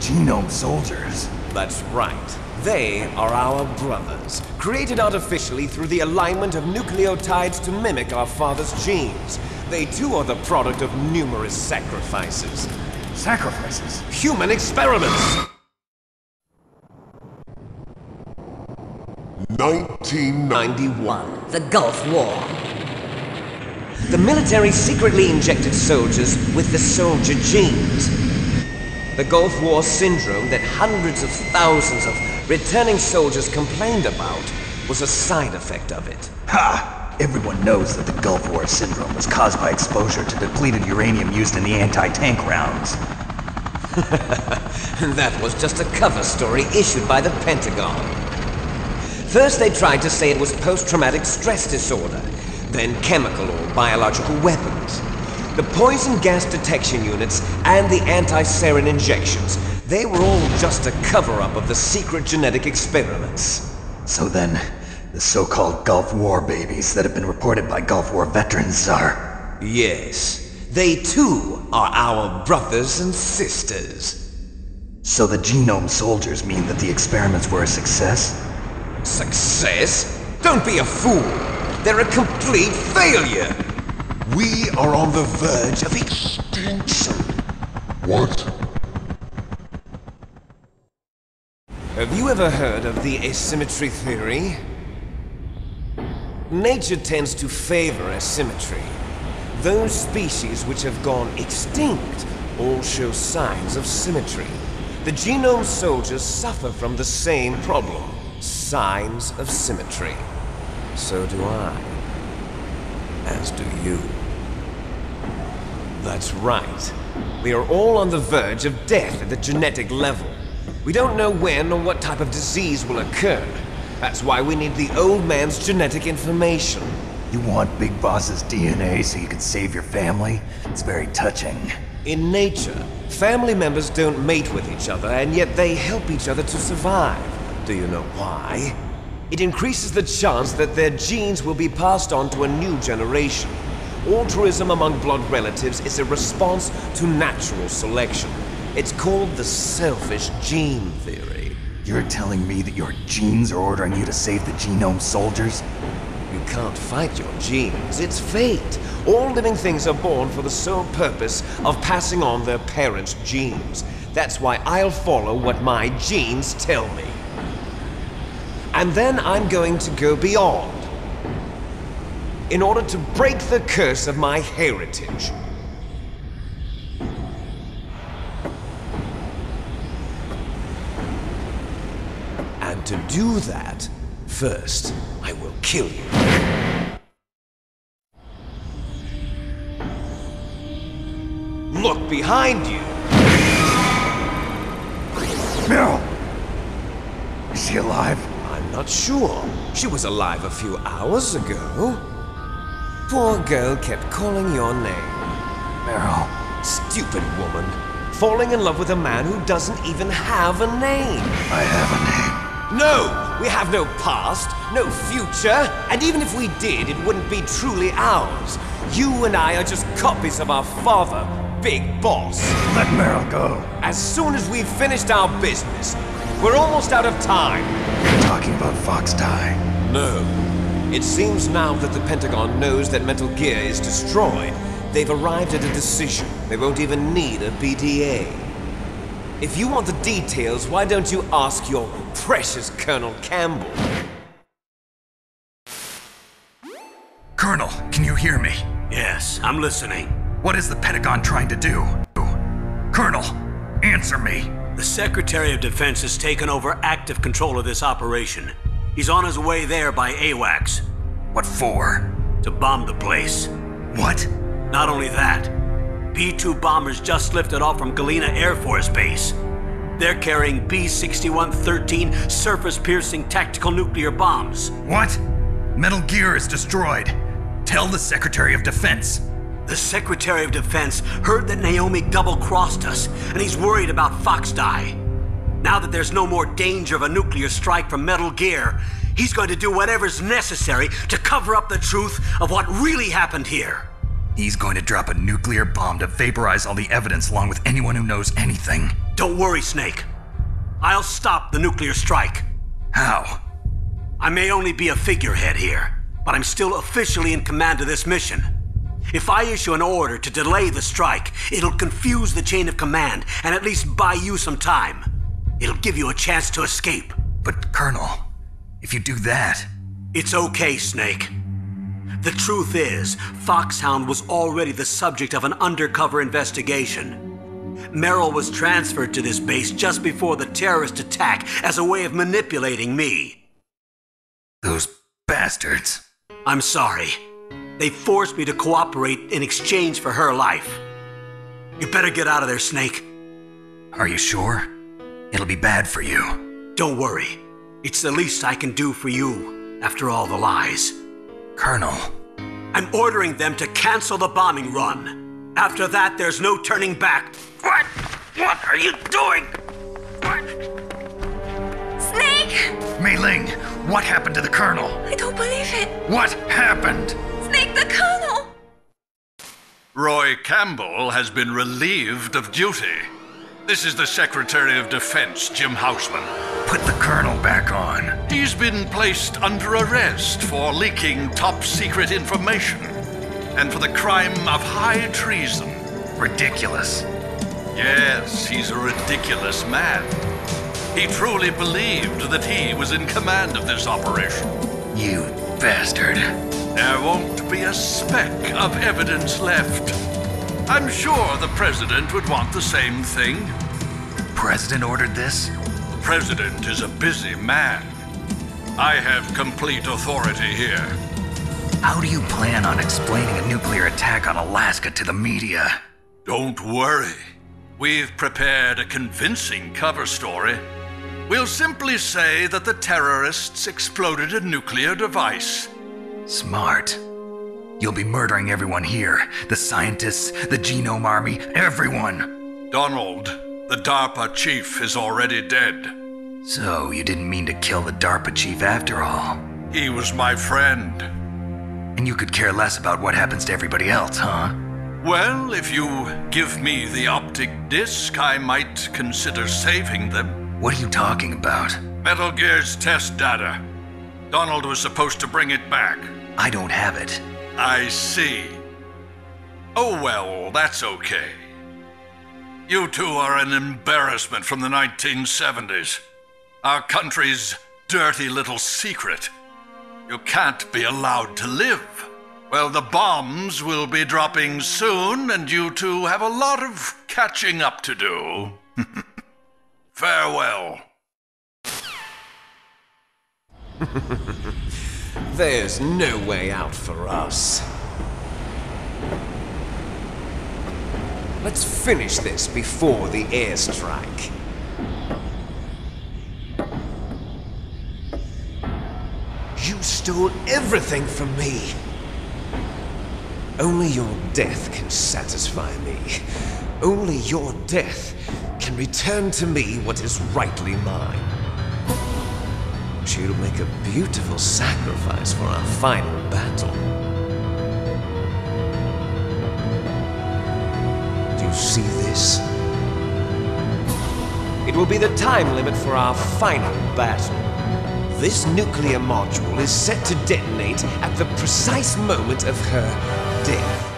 Genome soldiers? That's right. They are our brothers, created artificially through the alignment of nucleotides to mimic our father's genes. They too are the product of numerous sacrifices. Sacrifices? Human experiments! 1991. The Gulf War. The military secretly injected soldiers with the soldier genes. The Gulf War syndrome that hundreds of thousands of returning soldiers complained about was a side effect of it. Ha! Everyone knows that the Gulf War syndrome was caused by exposure to depleted uranium used in the anti-tank rounds. That was just a cover story issued by the Pentagon. First they tried to say it was post-traumatic stress disorder, then chemical or biological weapons. The poison gas detection units and the anti-sarin injections, they were all just a cover-up of the secret genetic experiments. So then, the so-called Gulf War babies that have been reported by Gulf War veterans are... Yes, they too are our brothers and sisters. So the genome soldiers mean that the experiments were a success? Success? Don't be a fool! They're a complete failure! We are on the verge of extinction. What? Have you ever heard of the asymmetry theory? Nature tends to favor asymmetry. Those species which have gone extinct all show signs of symmetry. The genome soldiers suffer from the same problem. Signs of symmetry. So do I. As do you. That's right. We are all on the verge of death at the genetic level. We don't know when or what type of disease will occur. That's why we need the old man's genetic information. You want Big Boss's DNA so you can save your family? It's very touching. In nature, family members don't mate with each other, and yet they help each other to survive. Do you know why? It increases the chance that their genes will be passed on to a new generation. Altruism among blood relatives is a response to natural selection. It's called the selfish gene theory. You're telling me that your genes are ordering you to save the genome soldiers? You can't fight your genes. It's fate. All living things are born for the sole purpose of passing on their parents' genes. That's why I'll follow what my genes tell me. And then I'm going to go beyond. In order to break the curse of my heritage. And to do that, first, I will kill you. Look behind you! Meryl! Is she alive? I'm not sure. She was alive a few hours ago. Poor girl kept calling your name. Meryl. Stupid woman. Falling in love with a man who doesn't even have a name. I have a name. No! We have no past, no future, and even if we did, it wouldn't be truly ours. You and I are just copies of our father, Big Boss. Let Meryl go. As soon as we've finished our business, we're almost out of time. You're talking about Fox Die. No. It seems now that the Pentagon knows that Metal Gear is destroyed, they've arrived at a decision. They won't even need a BDA. If you want the details, why don't you ask your precious Colonel Campbell? Colonel, can you hear me? Yes, I'm listening. What is the Pentagon trying to do? Colonel, answer me. The Secretary of Defense has taken over active control of this operation. He's on his way there by AWACS. What for? To bomb the place. What? Not only that, B-2 bombers just lifted off from Galena Air Force Base. They're carrying B-6113 surface-piercing tactical nuclear bombs. What? Metal Gear is destroyed. Tell the Secretary of Defense. The Secretary of Defense heard that Naomi double-crossed us, and he's worried about Fox Die. Now that there's no more danger of a nuclear strike from Metal Gear, he's going to do whatever's necessary to cover up the truth of what really happened here. He's going to drop a nuclear bomb to vaporize all the evidence along with anyone who knows anything. Don't worry, Snake. I'll stop the nuclear strike. How? I may only be a figurehead here, but I'm still officially in command of this mission. If I issue an order to delay the strike, it'll confuse the chain of command and at least buy you some time. It'll give you a chance to escape. But, Colonel, if you do that... It's okay, Snake. The truth is, Foxhound was already the subject of an undercover investigation. Merrill was transferred to this base just before the terrorist attack as a way of manipulating me. Those bastards. I'm sorry. They forced me to cooperate in exchange for her life. You better get out of there, Snake. Are you sure? It'll be bad for you. Don't worry. It's the least I can do for you, after all the lies. Colonel. I'm ordering them to cancel the bombing run. After that, there's no turning back. What? What are you doing? What? Snake! Mei Ling, what happened to the Colonel? I don't believe it. What happened? Snake, the Colonel! Roy Campbell has been relieved of duty. This is the Secretary of Defense, Jim Houseman. Put the Colonel back on. He's been placed under arrest for leaking top-secret information and for the crime of high treason. Ridiculous. Yes, he's a ridiculous man. He truly believed that he was in command of this operation. You bastard. There won't be a speck of evidence left. I'm sure the President would want the same thing. President ordered this? The President is a busy man. I have complete authority here. How do you plan on explaining a nuclear attack on Alaska to the media? Don't worry. We've prepared a convincing cover story. We'll simply say that the terrorists exploded a nuclear device. Smart. You'll be murdering everyone here. The scientists, the Genome Army, everyone. Donald, the DARPA chief, is already dead. So, you didn't mean to kill the DARPA chief after all. He was my friend. And you could care less about what happens to everybody else, huh? Well, if you give me the optic disc, I might consider saving them. What are you talking about? Metal Gear's test data. Donald was supposed to bring it back. I don't have it. I see. Oh well, that's okay. You two are an embarrassment from the 1970s. Our country's dirty little secret. You can't be allowed to live. Well, the bombs will be dropping soon, and you two have a lot of catching up to do. Farewell. There's no way out for us. Let's finish this before the airstrike. You stole everything from me. Only your death can satisfy me. Only your death can return to me what is rightly mine. She'll make a beautiful sacrifice for our final battle. Do you see this? It will be the time limit for our final battle. This nuclear module is set to detonate at the precise moment of her death.